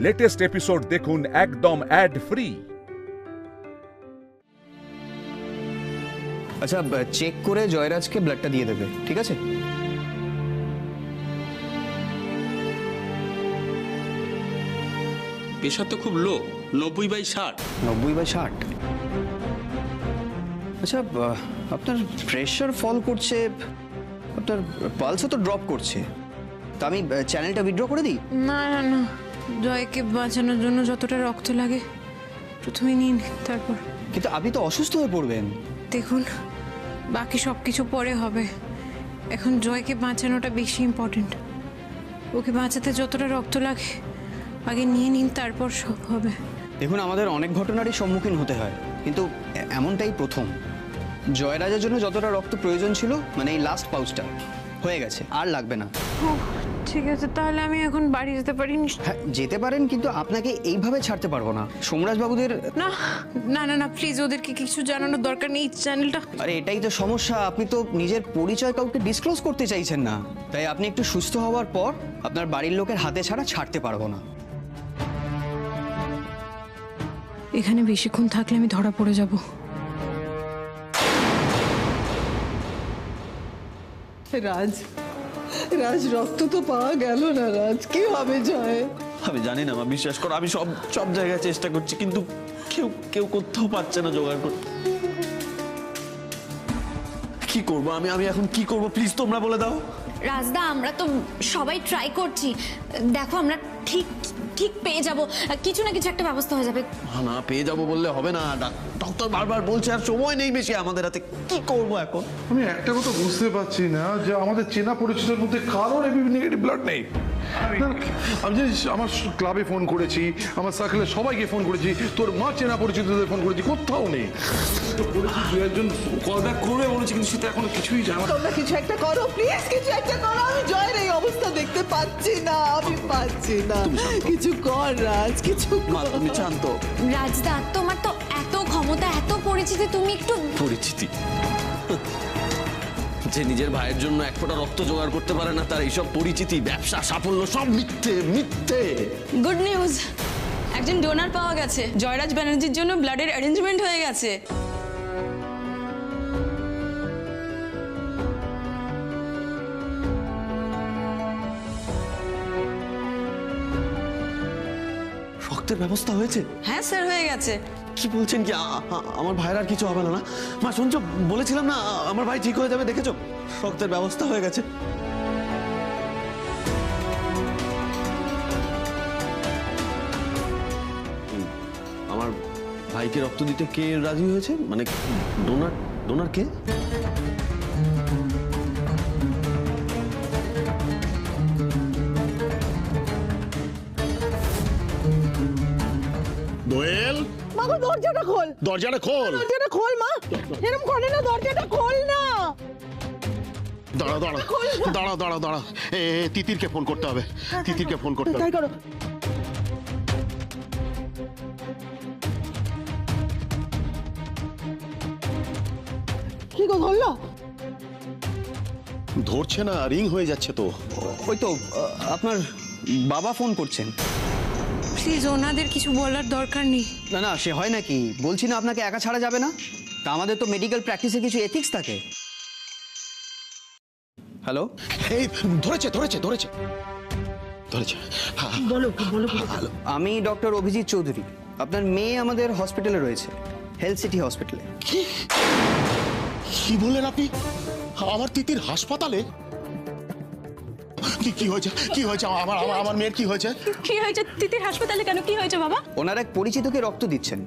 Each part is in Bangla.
লেটেস্ট এপিসোড দেখুন একদম অ্যাড ফ্রি। আচ্ছা, চেক করে জয়রাজকে ব্লাডটা দিয়ে দেবে, ঠিক আছে? প্রেশার তো খুব লো, 90/60। 90/60। আচ্ছা, আপনার প্রেশার ফল করছে, আপনার পালসও তো ড্রপ করছে। তা আমি চ্যানেলটা উইথড্র করে দিই? না না না, জয়কে বাঁচানোর জন্য যতটা রক্ত লাগে প্রথমে নিন, তারপর। কিন্তু আপনি তো অসুস্থ হয়ে পড়বেন। দেখুন, বাকি সব কিছু পরে হবে, এখন জয়কে বাঁচানোটা বেশি ইম্পর্টেন্ট। ওকে বাঁচাতে যতটা রক্ত লাগে আগে নিয়ে নিন, তারপর সব হবে। দেখুন, আমাদের অনেক ঘটনারই সম্মুখীন হতে হয়, কিন্তু এমনটাই প্রথম। জয়রাজের জন্য যতটা রক্ত প্রয়োজন ছিল, মানে এই লাস্ট পাউচটা হয়ে গেছে, আর লাগবে না। ঠিক আছে, তাহলে আমি এখন বাড়ি যেতে পারি? হ্যাঁ, যেতে পারেন, কিন্তু আপনাকে এইভাবে ছাড়তে পারবো না। সোমরাজ বাবুদের না না না না, প্লিজ ওদেরকে কিছু জানানোর দরকার নেই। চ্যানেলটা, আরে এটাই তো সমস্যা, আপনি তো নিজের পরিচয় কাউকে ডিসক্লোজ করতে চাইছেন না। তাই আপনি একটু সুস্থ হওয়ার পর আপনার বাড়ির লোকের হাতে ছাড়া ছাড়তে পারবো না। এখানে বেশিক্ষণ থাকলে আমি ধরা পড়ে যাব। রাজ, রাজ, রক্ত তো পাওয়া গেল না। রাজ, কি হবে জয়? আমি জানি না মা, বিশ্বাস করো, আমি সব জায়গায় চেষ্টা করছি, কিন্তু কেউ কোথাও পাচ্ছে না জোগাড় করতে। কি করবো আমি এখন কি করবো, প্লিজ তোমরা বলে দাও। রাজদা, আমরা তো সবাই ট্রাই করছি, দেখো আমরা ঠিক ঠিক পেয়ে যাব, কিছু না কিছু একটা ব্যবস্থা হয়ে যাবে। না, পেয়ে যাবো বললে হবে না, ডক্টর বারবার বলছে আর সময় নেই বেশি আমাদের হাতে, কি করবো এখন? আমি একটা কথা বুঝতে পারছি না যে আমাদের চেনা পরিচিতের মধ্যে কারোর এবিভি নেগেটিভ ব্লাড নেই। আমি জানিস, আমার ক্লাবে ফোন করেছি, আমার সার্কেলের সবাইকে ফোন করেছি, তোর মা চেনা পরিচিতদের ফোন করেছি, কোথাও নেই। দু একজন কল ব্যাক করবে বলেছি, কিন্তু সেটা এখনো কিছুই জানা। তোমরা কিছু একটা করো, প্লিজ কিছু একটা করো। আমি জয়ের এই অবস্থা দেখতে পাচ্ছি না, আমি পাচ্ছি না। কিছু কর রাজ, কিছু মা তুমি শান্ত। রাজদা, তোমার তো এত ক্ষমতা, এত পরিচিতি, তুমি একটু পরিচিতি? যে নিজের ভাইয়ের জন্য এক ফোঁটা রক্ত জোগাড় করতে পারে না, তার এইসব পরিচিতি, ব্যবসা, সাফল্য সব মিথ্যে মিথ্যে। গুড নিউজ, একজন ডোনার পাওয়া গেছে। জয়রাজ ব্যানার্জির জন্য ব্লাডের অ্যারেঞ্জমেন্ট হয়ে গেছে। রক্তের ব্যবস্থা হয়েছে? হ্যাঁ স্যার, হয়ে গেছে। কি বলছেন? কি আমার ভাইয়ের আর কিছু হবে না? মা শুনছো, বলেছিলাম না আমার ভাই ঠিক হয়ে যাবে, দেখেছো রক্তের ব্যবস্থা হয়ে গেছে। আমার ভাইকে রক্ত দিতে কে রাজি হয়েছে, মানে ডোনার কে? দোয়েল, মা গো, দরজাটা খোল, দরজাটা খোল। দরজাটা খোল মা, এরকম করে না, দরজাটা খোল না। দাঁড়া। তিতিরকে ফোন করতে হবে, তিতিরকে ফোন করতে হবে। তাই করো। কি গো, ধরলো? ধরছে না, রিং হয়ে যাচ্ছে তো। ওই তো আপনার বাবা ফোন করছেন। প্লিজ ওনাদের কিছু বলার দরকার নেই। না না, সে হয় নাকি? বলছি না আপনাকে একা ছাড়া যাবে না। তা আমাদের তো মেডিকেল প্র্যাকটিসে কিছু এথিক্স থাকে। হ্যালো, এই ধরেছে। বলো। আমি ডক্টর অভিজিৎ চৌধুরী। আপনার মেয়ে আমাদের হসপিটালে রয়েছে, হেলথ সিটি হসপিটালে। কি বললেন আপনি? আমার তিতির হাসপাতালে? কি হয়েছে আমার মেয়ের? কি হয়েছে? কি হয়েছে তিতির হাসপাতালে কেন? কি হয়েছে বাবা? ওনার এক পরিচিতকে রক্ত দিচ্ছেন।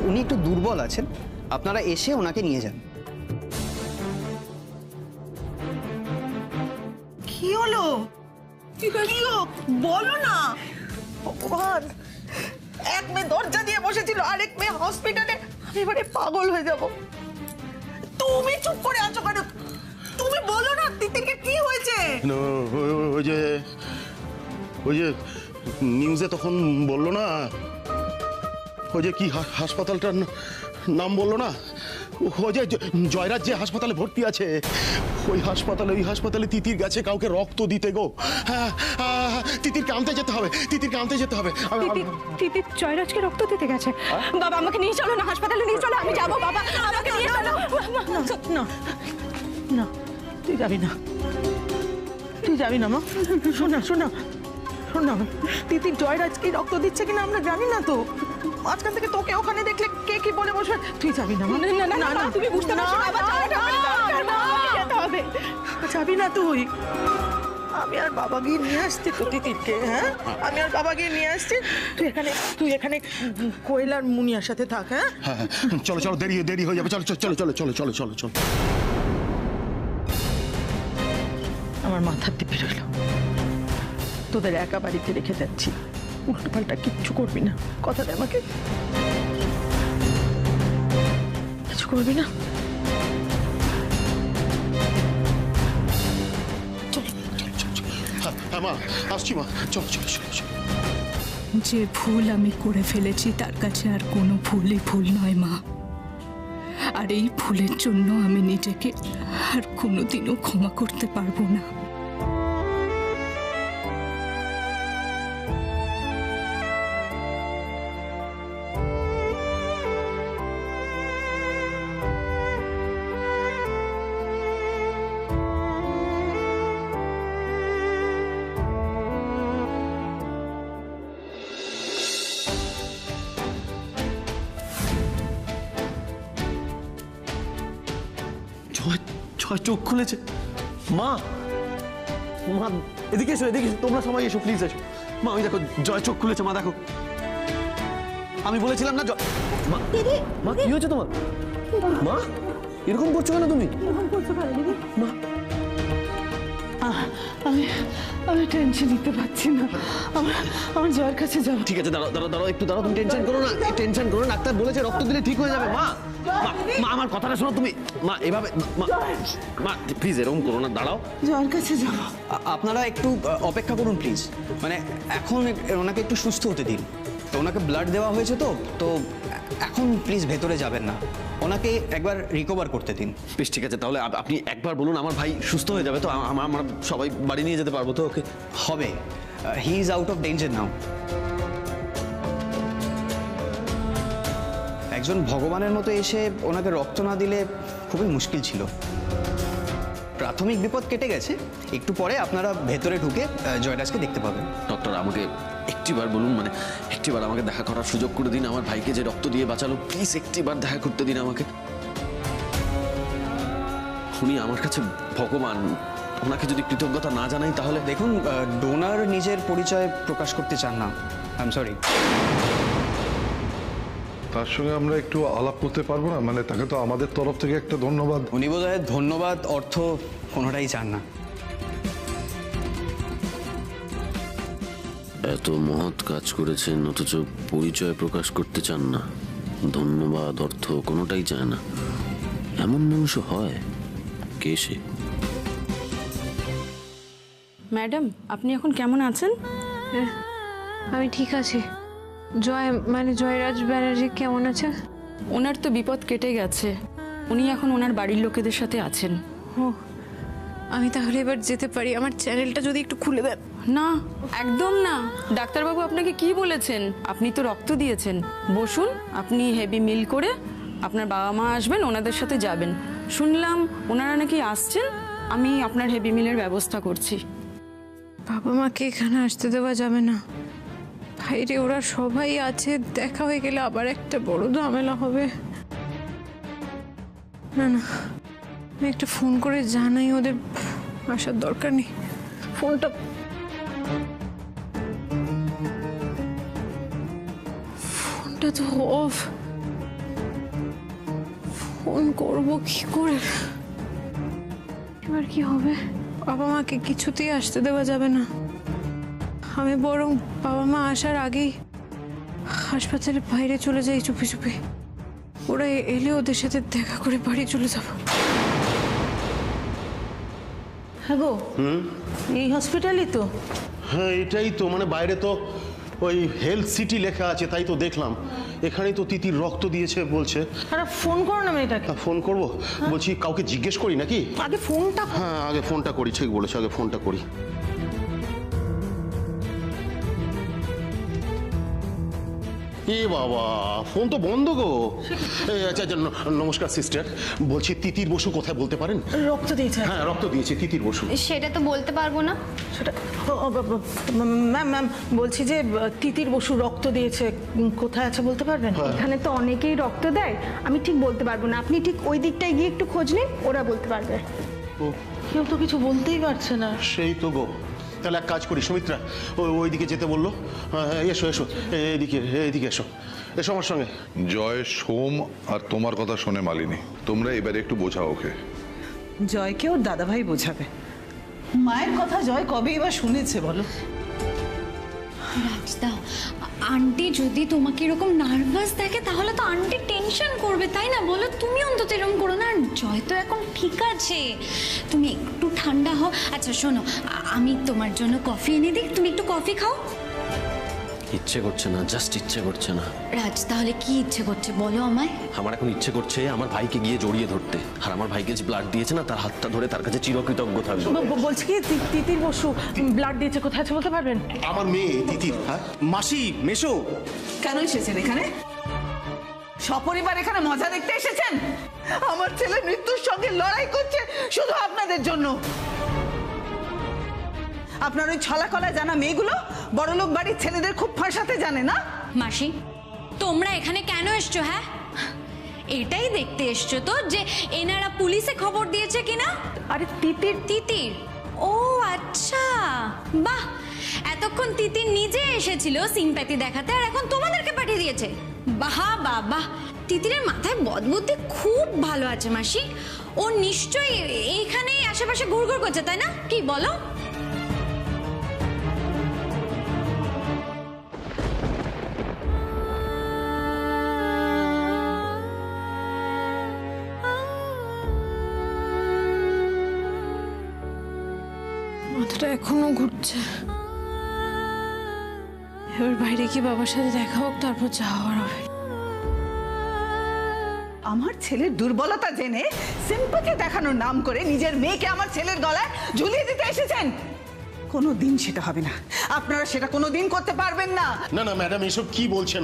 উনি একটু দুর্বল আছেন, আপনারা এসে ওনাকে নিয়ে যান। কি হলো? কি গো, বলো না। ভগবান, এক মেয়ে দরজা দিয়ে বসেছিল, আরেক মেয়ে হসপিটালে। আমি এবারে পাগল হয়ে যাব। তুমি চুপ করে আছো কেন? তুমি বলো না, তিতিরকে কি হয়েছে? ওই যে নিউজে তখন বললো না, ওই যে কি হাসপাতালটার নাম বললো না, ও যে জয়রাজ যে হাসপাতালে ভর্তি আছে ওই হাসপাতালে তিতির গেছে কাউকে রক্ত দিতে গো। হ্যাঁ, তিতিরকে আনতে যেতে হবে, তিতিরকে আনতে যেতে হবে। তিতির জয়রাজকে রক্ত দিতে গেছে। বাবা আমাকে নিয়ে চলো না, হাসপাতালে নিয়ে চলো, আমি যাবো। বাবা আমাকে নিয়ে চলো। না না, তুই যাবি না, তুই যাবি না মা। শোনা শোনা শোনা, তিতির জয়রাজকে রক্ত দিচ্ছে কিনা আমরা জানি না তো। আজকাল থেকে তোকে ওখানে দেখলে কে কি বলে বসবে। তুই যাবি না। না না না, তুমি বুঝতে পারছো না, বাবা আমাকে যেতে হবে। যাবি না তুই? আমি আর বাবা গিয়ে নিয়ে আসছি তো তিতিরকে। হ্যাঁ, আমি আর বাবা গিয়ে নিয়ে আসছি। তুই এখানে কোয়েল আর মুনিয়ার সাথে থাক। হ্যাঁ হ্যাঁ, চলো চলো, দেরি হয়ে যাবে। চলো চলো চলো চলো চলো চলো চলো। আমার মাথার দিকে রইল, তোদের একা বাড়িতে রেখে যাচ্ছি। উল্টো পাল্টা কিচ্ছু করবি না, কথা দে আমাকে। কিছু করবি না। হ্যাঁ মা, আসছি মা। চলো চলো চলো চলো। যে ভুল আমি করে ফেলেছি তার কাছে আর কোনো ভুলই ভুল নয় মা। আর এই ভুলের জন্য আমি নিজেকে আর কোনোদিনও ক্ষমা করতে পারবো না। জয় চোখ খুলেছে। মা, মা এদিকে এসো, এদিকে এসো, তোমরা সবাই এসো, প্লিজ এসো। মা ওই দেখো, জয় চোখ খুলেছে। মা দেখো, আমি বলেছিলাম না জয়। মা, মা কি হয়েছে তোমার? মা এরকম করছো কেন তুমি? মা আমি টেনশন নিতে পারছি না। আমার জয়ের কাছে যাও। ঠিক আছে, দাঁড়াও দাঁড়াও দাঁড়াও, একটু দাঁড়াও। তুমি টেনশন করো না, টেনশন করো না। ডাক্তার বলেছে রক্ত দিলে ঠিক হয়ে যাবে। মা মা আমার কথাটা শোনো তুমি। মা এভাবে, মা প্লিজ এরকম করো না, দাঁড়াও। জয়ের কাছে যাও। আপনারা একটু অপেক্ষা করুন প্লিজ। মানে এখন ওনাকে একটু সুস্থ হতে দিন। তো ওনাকে ব্লাড দেওয়া হয়েছে তো এখন প্লিজ ভেতরে যাবেন না, ওনাকে একবার রিকভার করতে দিন। বেশ ঠিক আছে, তাহলে আপনি একবার বলুন। আমার ভাই সুস্থ হয়ে যাবে তো? আমরা সবাই বাড়ি নিয়ে যেতে পারবো তো ওকে? হবে। He is out of danger now. একজন ভগবানের মতো এসে ওনাকে রক্ত না দিলে খুবই মুশকিল ছিল। প্রাথমিক বিপদ কেটে গেছে, একটু পরে আপনারা ভেতরে ঢুকে জয়রাজকে দেখতে পাবেন। ডক্টর আমাকে একটিবার বলুন, মানে একটিবার আমাকে দেখা করার সুযোগ করে দিন। আমার ভাইকে যে রক্ত দিয়ে বাঁচালো, প্লিজ একটিবার দেখা করতে দিন আমাকে। উনি আমার কাছে ভগবান। ওনাকে যদি কৃতজ্ঞতা না জানাই তাহলে? দেখুন, ডোনার নিজের পরিচয় প্রকাশ করতে চান না। I am sorry. তার সঙ্গে আমরা একটু আলাপ করতে পারবো না? মানে তাকে তো আমাদের তরফ থেকে একটা ধন্যবাদ। উনি বোধহয় ধন্যবাদ, অর্থ কোনোটাই চান না। এত মহৎ কাজ করেছেন অথচ পরিচয় প্রকাশ করতে চান না, ধন্যবাদ অর্থ কোনোটাই চায় না। এমন মানুষ হয়? কে সে? ম্যাডাম, আপনি এখন কেমন আছেন? হ্যাঁ, আমি ঠিক আছি। জয়রাজ ব্যানার্জি কেমন আছে? ওনার তো বিপদ কেটে গেছে, উনি এখন ওনার বাড়ির লোকেদের সাথে আছেন। ও, আমি তাহলে এবার যেতে পারি? আমার চ্যানেলটা যদি একটু খুলে দেন। না, একদম না। ডাক্তারবাবু আপনাকে কি বলেছেন? আপনি তো রক্ত দিয়েছেন। বসুন, আপনি হেভি মিল করে আপনার বাবা মা আসবেন, ওনাদের সাথে যাবেন। শুনলাম ওনারা নাকি আসছেন, আমি আপনার হেভি মিলের ব্যবস্থা করছি। বাবা মাকে এখানে আসতে দেওয়া যাবে না। বাইরে ওরা সবাই আছে, দেখা হয়ে গেলে আবার একটা বড় ঝামেলা হবে। না না, আমি একটা ফোন করে জানাই, ওদের আসার দরকার নেই। ফোনটা তো অফ। ফোন করবো কি করে? এবার কি হবে? বাবা মাকে কিছুতেই আসতে দেওয়া যাবে না। আমি বরং বাবা মা আসার আগেই হাসপাতালের বাইরে চলে যাই চুপি চুপি। ওরা এলে ওদের সাথে দেখা করে বাড়ি চলে যাব। হ্যাঁ গো, এই হসপিটালই তো? হ্যাঁ এটাই তো, মানে বাইরে তো ওই হেলথ সিটি লেখা আছে তাই তো দেখলাম। এখানেই তো তিতির রক্ত দিয়েছে বলছে। আরে ফোন করো না মেয়েটাকে। ফোন করব বলছি, কাউকে জিজ্ঞেস করি নাকি? আগে ফোনটা হ্যাঁ আগে ফোনটা করি, ঠিক বলেছো, আগে ফোনটা করি। এ বাবা, ফোন তো বন্ধ গো। আচ্ছা আচ্ছা, নমস্কার সিস্টার, বলছি তিতির বসু কোথায় বলতে পারেন? রক্ত দিয়েছে। হ্যাঁ রক্ত দিয়েছে তিতির বসু। সেটা তো বলতে পারবো না। সেটা ম্যাম ম্যাম বলছি যে তিতির বসু রক্ত দিয়েছে, কোথায় আছে বলতে পারবেন? এখানে তো অনেকেই রক্ত দেয়, আমি ঠিক বলতে পারবো না। আপনি ঠিক ওই দিকটায় গিয়ে একটু খোঁজ নিন, ওরা বলতে পারবে। কেউ তো কিছু বলতেই পারছে না। সেই তো গো। তাহলে এক কাজ করি, সুমিত্রা ওইদিকে যেতে বললো। এসো এসো, এইদিকে এসো, এসো আমার সঙ্গে। জয়, সোম আর তোমার কথা শোনে মালিনী, তোমরা এবারে একটু বোঝাও ওকে। জয়কে ওর দাদাভাই বোঝাবে। মায়ের কথা জয় কবে এবার শুনেছে বলো? রাজদা, আন্টি যদি তোমাকে এরকম নার্ভাস দেখে তাহলে তো আন্টি টেনশন করবে, তাই না? বলো, তুমি অন্তত এরকম করো না। জয় তো এখন ঠিক আছে, তুমি একটু ঠান্ডা হও। আচ্ছা শোনো, আমি তোমার জন্য কফি এনে দিই, তুমি একটু কফি খাও। ইচ্ছে করছে না, জাস্ট ইচ্ছে করছে না। রাজ, তাহলে কি ইচ্ছে করছে বলো আমায়? আমার এখন ইচ্ছে করছে আমার ভাইকে গিয়ে জড়িয়ে ধরতে, আর আমার ভাইকে যে ব্লাড দিয়েছে না তার হাতটা ধরে তার কাছে চিরকৃতজ্ঞ থাকবো। বলছি কি, তিতির বসু ব্লাড দিয়েছে, কোথায় আছে বলতে পারবেন? আমার মেয়ে তিতির। হ্যাঁ মাসি, মেশো, কেন এসেছেন এখানে? সপরিবার এখানে মজা দেখতে এসেছেন? আমার ছেলে মৃত্যুর সঙ্গে লড়াই করছে শুধু আপনাদের জন্য। আপনার ওই ছলাকলা জানা মেয়েগুলো বড়লোক বাড়ির ছেলেদের খুব ফাঁসাতে জানে না? মাসি, তোমরা এখানে কেন এসছো? হ্যাঁ, এটাই দেখতে এসছো তো যে এনারা পুলিশে খবর দিয়েছে কিনা? আরে তিতির। তিতির? ও আচ্ছা, বাহ, এতক্ষণ তিতির নিজে এসেছিল সিম্প্যাথি দেখাতে, আর এখন তোমাদেরকে পাঠিয়ে দিয়েছে। বাহ বাহ বাহ, তিতিরের মাথায় বদবুদ্ধি খুব ভালো আছে মাসি। ও নিশ্চয়ই এইখানেই আশেপাশে ঘুরঘুর করছে, তাই না? কি বলো? মাথাটা এখনো ঘুরছে। এবার বাইরে কি বাবার সাথে দেখা হোক, তারপর যাওয়ার হবে। আমার ছেলের দুর্বলতা জেনে সিম্পথি দেখানোর নাম করে নিজের মেয়েকে আমার ছেলের গলায় ঝুলিয়ে দিতে এসেছেন। কোনো দিন সেটা হবে না, আপনারা সেটা কোনো দিন করতে পারবেন না। না না ম্যাডাম, এসব কি বলছেন?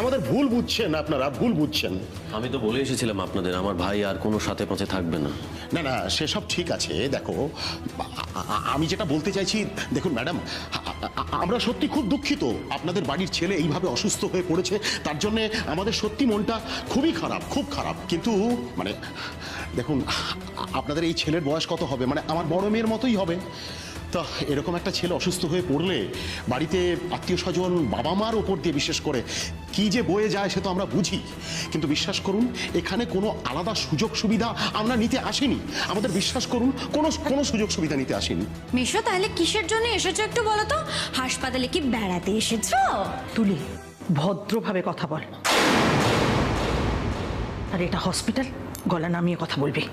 আমাদের ভুল বুঝছেন, আপনারা ভুল বুঝছেন। আমি তো বলে এসেছিলাম আপনাদের আমার ভাই আর কোনো সাথে পাঁচে থাকবে না। না না, সেসব ঠিক আছে। দেখো, আমি যেটা বলতে চাইছি, দেখুন ম্যাডাম, আমরা সত্যি খুব দুঃখিত আপনাদের বাড়ির ছেলে এইভাবে অসুস্থ হয়ে পড়েছে। তার জন্যে আমাদের সত্যি মনটা খুবই খারাপ, খুব খারাপ। কিন্তু মানে দেখুন, আপনাদের এই ছেলের বয়স কত হবে? মানে আমার বড় মেয়ের মতোই হবে। তা এরকম একটা ছেলে অসুস্থ হয়ে পড়লে বাড়িতে আত্মীয় স্বজন, বাবা মার ওপর দিয়ে বিশেষ করে কি যে বয়ে যায় সে তো আমরা বুঝি। কিন্তু বিশ্বাস করুন, এখানে কোনো আলাদা সুযোগ সুবিধা আমরা নিতে আসিনি। আমাদের বিশ্বাস করুন, কোনো সুযোগ সুবিধা নিতে আসিনি। মেশো, তাহলে কিসের জন্য এসেছো একটু বলো তো? হাসপাতালে কি বেড়াতে এসেছো? তুলি, ভদ্রভাবে কথা বল। আর এটা হসপিটাল, গলা নামিয়ে কথা বলবি।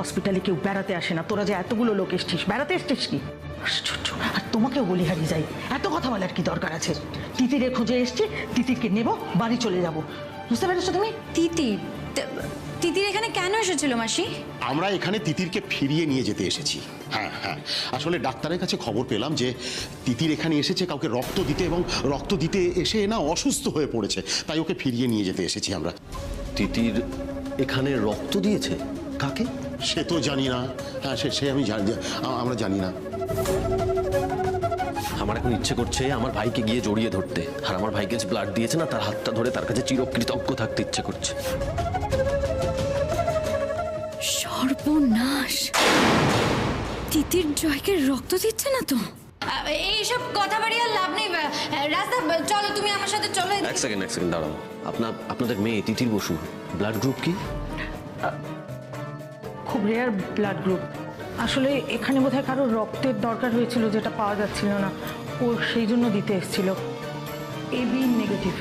হসপিটালে কেউ বেড়াতে আসে না। তোরা যে এতগুলো লোক এসছিস, বেড়াতে এসছিস কি? আশ্চর্য। আর তোমাকেও বলি হারিয়ে যাই, এত কথা বলার কি দরকার আছে? তিতিরে খুঁজে এসছি, তিতিরকে নেব, বাড়ি চলে যাব। বুঝতে পেরেছো তুমি? তিতির এখানে কেন এসেছিল মাসি? আমরা এখানে তিতিরকে ফিরিয়ে নিয়ে যেতে এসেছি। হ্যাঁ হ্যাঁ, আসলে ডাক্তারের কাছে খবর পেলাম যে তিতির এখানে এসেছে কাউকে রক্ত দিতে, এবং রক্ত দিতে এসে না অসুস্থ হয়ে পড়েছে, তাই ওকে ফিরিয়ে নিয়ে যেতে এসেছি আমরা। তিতির এখানে রক্ত দিয়েছে? কাকে? সে তো জানি না। হ্যাঁ, সে আমি আমরা জানি না। আমার এখন ইচ্ছে করছে আমার ভাইকে গিয়ে জড়িয়ে ধরতে, আর আমার ভাইকে যে ব্লাড দিয়েছে না তার হাতটা ধরে তার কাছে চিরকৃতজ্ঞ থাকতে ইচ্ছে করছে। সর্বনাশ, তিতির জয়কে রক্ত দিচ্ছে না তো? এইসব কথা বাড়ি আর লাভ নেই। রাস্তা, চলো তুমি আমার সাথে চলো। এক সেকেন্ড দাঁড়াও। আপনাদের মেয়ে তিতির বসু ব্লাড গ্রুপ কি? খুব রেয়ার ব্লাড গ্রুপ। আসলে এখানে বোধহয় কারো রক্তের দরকার হয়েছিল, যেটা পাওয়া যাচ্ছিল না। ও সেই জন্য দিতে এসেছিল। AB negative.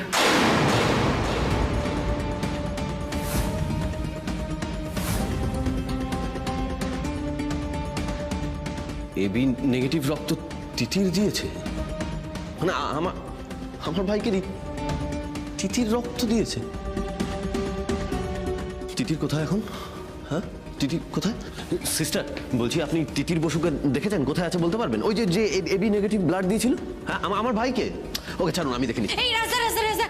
এবি নেগেটিভ রক্ত তিতির দিয়েছে? মানে আমার ভাইকে তিতির রক্ত দিয়েছে? তিতির কোথায় এখন? হ্যাঁ, তিতির কোথায়? সিস্টার, বলছি আপনি তিতির বসুকে দেখেছেন? কোথায় আছে বলতে পারবেন? ওই যে এবি নেগেটিভ ব্লাড দিয়েছিল, হ্যাঁ আমার ভাইকে। ওকে ছাড়ুন, আমি দেখিনি। এই রাজা রাজা রাজা,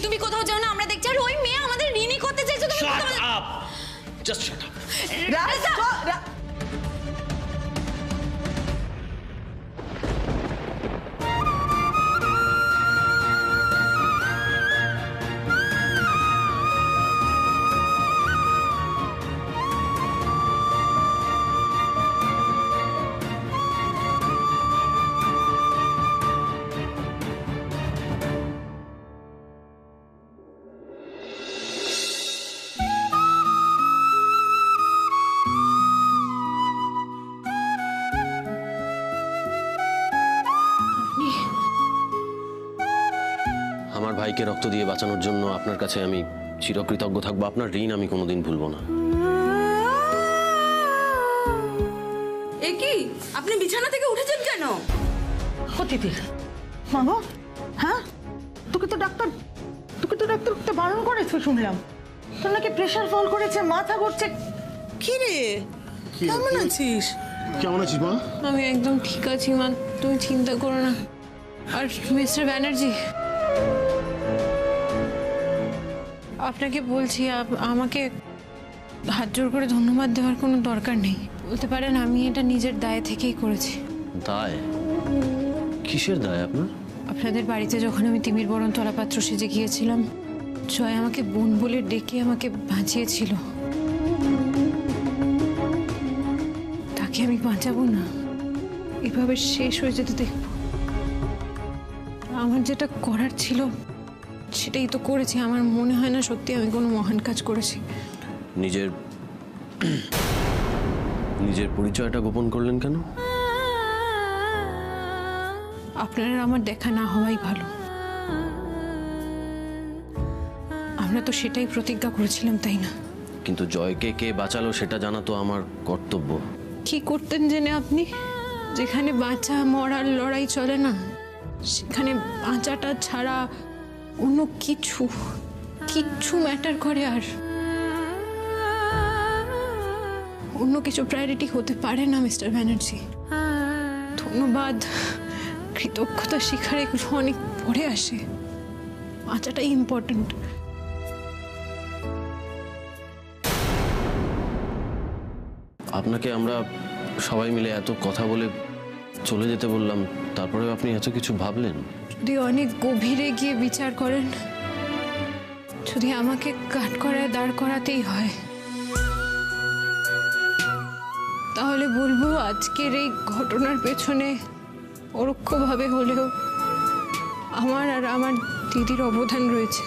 তুমি কোথাও যাও না, আমরা দেখছি। আর ওই মেয়ে আমাদের ঋণী করতে চাইছে। তুমি shut up, just shut up. রাজা, আমার ভাইকে রক্ত দিয়ে বাঁচানোর জন্য আপনার কাছে আমি চিরকৃতজ্ঞ থাকবো। আপনার ঋণ আমি কোনোদিন ভুলবো না। এ কি, আপনি বিছানা থেকে উঠেছেন কেন? তিতির, মাগো, হ্যাঁ তোকে তো ডাক্তার উঠতে বারণ করেছে শুনলাম। তোর নাকি প্রেশার ফল করেছে, মাথা ঘুরছে। কি রে, কেমন আছিস? কেমন আছিস মা? আমি একদম ঠিক আছি মা, তুমি চিন্তা করো না। আর মিস্টার ব্যানার্জি, আপনাকে বলছি, আমাকে হাত জোর করে ধন্যবাদ দেওয়ার কোনো দরকার নেই। বলতে পারেন আমি এটা নিজের দায় থেকেই করেছি। দায়? কিসের দায় আপনার? আপনাদের বাড়িতে যখন আমি তিমির বরণ তলাপাত্র সেজে গিয়েছিলাম, জয় আমাকে বোন বলে ডেকে আমাকে বাঁচিয়েছিল। তাকে আমি বাঁচাবো না, এভাবে শেষ হয়ে যেতে দেখব? আমার যেটা করার ছিল সেটাই তো করেছি। আমার মনে হয় না সত্যি আমি কোনো মহান কাজ করেছি। নিজের পরিচয়টা গোপন করলেন কেন? আপনারা আমার দেখা না হওয়াই ভালো। আমরা তো সেটাই প্রতিজ্ঞা করেছিলাম, তাই না? কিন্তু জয়কে কে বাঁচালো সেটা জানা তো আমার কর্তব্য। কি করতেন জেনে আপনি? যেখানে বাঁচা মরার লড়াই চলে না, সেখানে বাঁচাটা ছাড়া অন্য কিচ্ছু ম্যাটার করে? আর অন্য কিছু প্রায়োরিটি হতে পারে না মিস্টার ব্যানার্জি। ধন্যবাদ, কৃতজ্ঞতা শিখার এগুলো অনেক পরে আসে। বাঁচাটাই ইম্পর্টেন্ট। আপনাকে আমরা সবাই মিলে এত কথা বলে চলে যেতে বললাম, তারপরেও আপনি এত কিছু ভাবলেন? যদি অনেক গভীরে গিয়ে বিচার করেন, যদি আমাকে কাঠগড়ায় দাঁড় করাতেই হয়, তাহলে বলবো আজকের এই ঘটনার পেছনে পরোক্ষভাবে হলেও আমার আর আমার দিদির অবদান রয়েছে।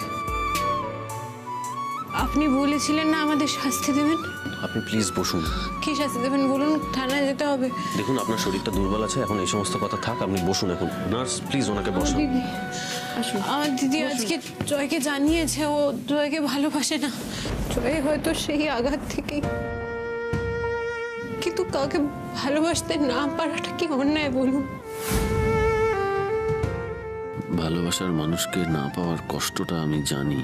আপনি বলেছিলেন না আমাদের শাস্তি দেবেন। আপনি প্লিজ বসুন। কি শাস্তি দেবেন বলুন? থানায় যেতে হবে? দেখুন, আপনার শরীরটা দুর্বল আছে, এখন এই সমস্ত কথা থাক, আপনি বসুন এখন। নার্স, প্লিজ ওনাকে বসান। দিদি, আমার দিদি আজকে জয়কে জানিয়েছে ও জয়কে ভালোবাসে না। জয় হয়তো সেই আঘাত থেকেই, কিন্তু কাউকে ভালোবাসতে না পারাটা কি অন্যায় বলুন? ভালোবাসার মানুষকে না পাওয়ার কষ্টটা আমি জানি,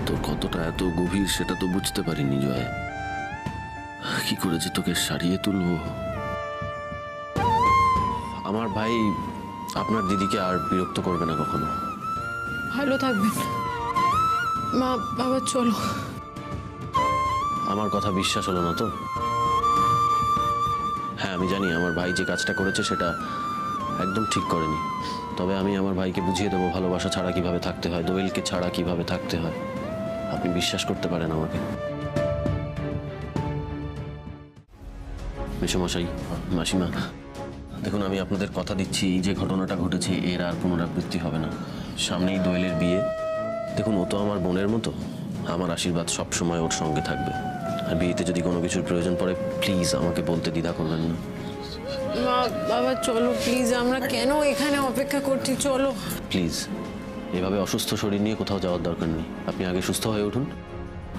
তোর কতটা এত গভীর সেটা তো বুঝতে পারিনি জয়। কি করে যে তোকে সারিয়ে তুলবো। আমার ভাই আপনার দিদিকে আর বিরক্ত করবে না কখনো। ভালো থাকবেন মা। বাবা চলো। আমার কথা বিশ্বাস হলো না তো? হ্যাঁ, আমি জানি আমার ভাই যে কাজটা করেছে সেটা একদম ঠিক করেনি, তবে আমি আমার ভাইকে বুঝিয়ে দেবো ভালোবাসা ছাড়া কিভাবে থাকতে হয়, দোয়েলকে ছাড়া কিভাবে থাকতে হয়। আপনি বিশ্বাস করতে পারেন আমাকে। মেসোমশাই, মাসিমা, দেখুন আমি আপনাদের কথা দিচ্ছি, এই যে ঘটনাটা ঘটেছে এর আর পুনরাবৃত্তি হবে না। সামনেই দোয়েলের বিয়ে। দেখুন, ও তো আমার বোনের মতো, আমার আশীর্বাদ সবসময় ওর সঙ্গে থাকবে। আর বিয়েতে যদি কোনো কিছুর প্রয়োজন পড়ে প্লিজ আমাকে বলতে দ্বিধা করবেন না। মা বাবা চলো প্লিজ, আমরা কেন এখানে অপেক্ষা করছি? চলো প্লিজ। এভাবে অসুস্থ শরীর নিয়ে কোথাও যাওয়ার দরকার নেই। আপনি আগে সুস্থ হয়ে উঠুন,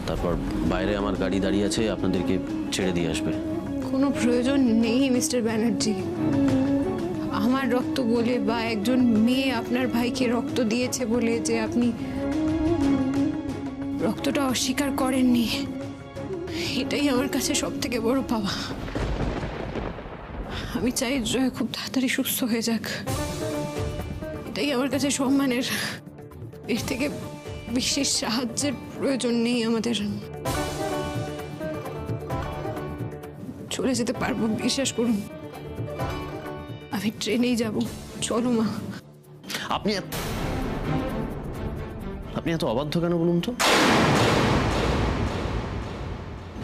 তারপর বাইরে আমার গাড়ি দাঁড়িয়ে আছে, আপনাদেরকে ছেড়ে দিয়ে আসবে। কোনো প্রয়োজন নেই মিস্টার ব্যানার্জি। আমার রক্ত বলে বা একজন মেয়ে আপনার ভাইকে রক্ত দিয়েছে বলে যে আপনি রক্তটা অস্বীকার করেননি, এটাই আমার কাছে সব থেকে বড় পাওয়া। আমি চাই জয় খুব তাড়াতাড়ি সুস্থ হয়ে যাক, এটাই আমার কাছে সম্মানের। এর থেকে বিশেষ সাহায্যের প্রয়োজন নেই আমাদের। চলে যেতে পারবো, বিশ্বাস করুন। আমি ট্রেনেই যাব। চলো মা। আপনি এত অবাধ্য কেন বলুন তো?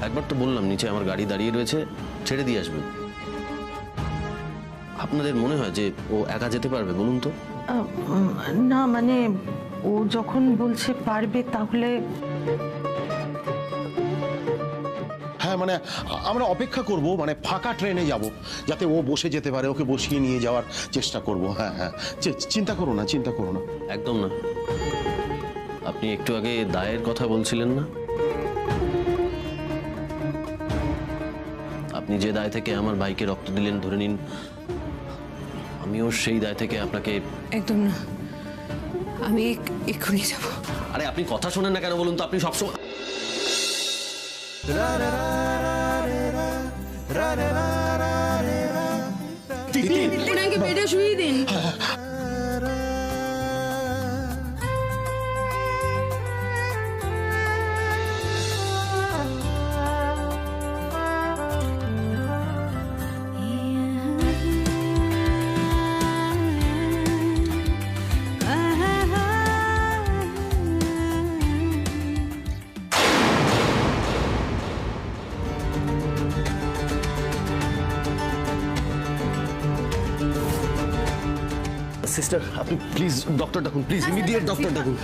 একবার তো বললাম নিচে আমার গাড়ি দাঁড়িয়ে রয়েছে, ছেড়ে দিয়ে আসবেন। আপনাদের মনে হয় যে ও একা যেতে পারবে বলুন তো? না মানে ও যখন বলছে পারবে তাহলে হ্যাঁ মানে আমরা অপেক্ষা করব, মানে ফাঁকা ট্রেনে যাব, যাতে ও বসে যেতে পারে, ওকে বসিয়ে নিয়ে যাওয়ার চেষ্টা করব। হ্যাঁ হ্যাঁ, চিন্তা করো না, চিন্তা করো না। একদম না। আপনি একটু আগে দায়ের কথা বলছিলেন না? আপনি যে দায় থেকে আমার ভাইকে রক্ত দিলেন, ধরে নিন আমিও সেই দায় থেকে আপনাকে। একদম না, আমি এক্ষুনি যাব। আরে আপনি কথা শোনেন না কেন বলুন তো? আপনি সবসময় ওনাকে বেডে শুয়ে দিন। সিস্টার, আপনি প্লিজ ডক্টর ডাকুন, প্লিজ ইমিডিয়েট ডক্টর ডাকুন।